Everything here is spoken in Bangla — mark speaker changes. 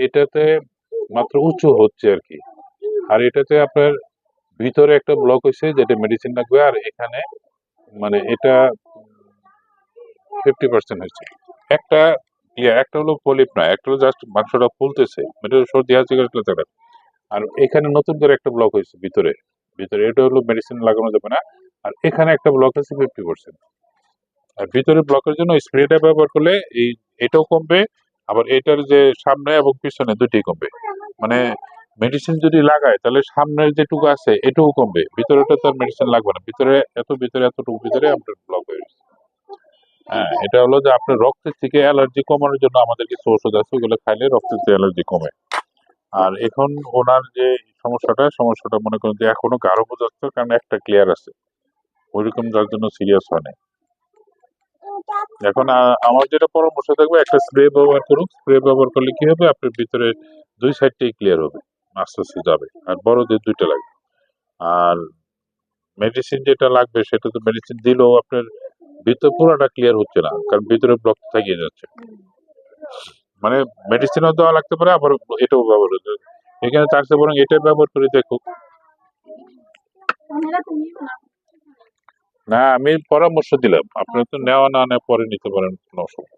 Speaker 1: এটাতে মাত্র উঁচু হচ্ছে আর কি। আর এটাতে আপনার ভিতরে একটা ব্লক হয়েছে যেটা মেডিসিন লাগবে, আর এখানে মানে এটা 50% হয়েছে। একটা একটা হলো পলিপ না, একটা হলো জাস্ট মাংসটা ফুলতেছে, এটা সর্দি আছে তারা। আর এখানে নতুন করে একটা ব্লক হয়েছে ভিতরে, এটা হলো মেডিসিন লাগানো যাবে না। আর এখানে একটা ব্লক আছে 50%। আর ভিতরে ব্লকের জন্য স্প্রেটা ব্যবহার করলে এটাও কমবে, আবার এটার যে সামনে এবং পিছনে দুটোই কমবে। মানে মেডিসিন যদি লাগায় তাহলে সামনের যেটুকু আছে এটুকু কমবে, ভিতরেটা তার মেডিসিন লাগবে না। ভিতরে এতটুকু ভিতরে আপনার ব্লক হয়ে গেছে। হ্যাঁ, এটা হলো যে আপনার রক্তের থেকে অ্যালার্জি কমানোর জন্য আমাদের কিছু ওষুধ আছে, ওগুলো খাইলে রক্তের থেকে অ্যালার্জি কমে। আর এখন ওনার যে সমস্যাটা মনে করেন যে এখনো গাঢ় বোঝাচ্ছে, কারণ একটা ক্লিয়ার আছে, ওইরকম যার জন্য সিরিয়াস হয় না। এখন আমার যেটা পরামর্শ থাকবে, একটা স্প্রে ব্যবহার করুক। স্প্রে ব্যবহার করলে কি হবে, আপনার ভিতরে দুই সাইডটাই ক্লিয়ার হবে, আস্তে আস্তে যাবে। আর বড়দের দুইটা লাগবে। আর মেডিসিন যেটা লাগবে সেটা তো মেডিসিন দিলেও আপনার ভিতর পুরোটা ক্লিয়ার হচ্ছে না, কারণ ভিতরে ব্লক থাকিয়ে যাচ্ছে। মানে মেডিসিনও দেওয়া লাগতে পারে, আবার এটাও ব্যবহার হতে পারে। এখানে তার চেয়ে বরং এটা ব্যবহার করে দেখুক। না, আমি পরামর্শ দিলাম, আপনার তো নেওয়া না নেওয়া পরে নিতে পারেন, কোনো অসুবিধা।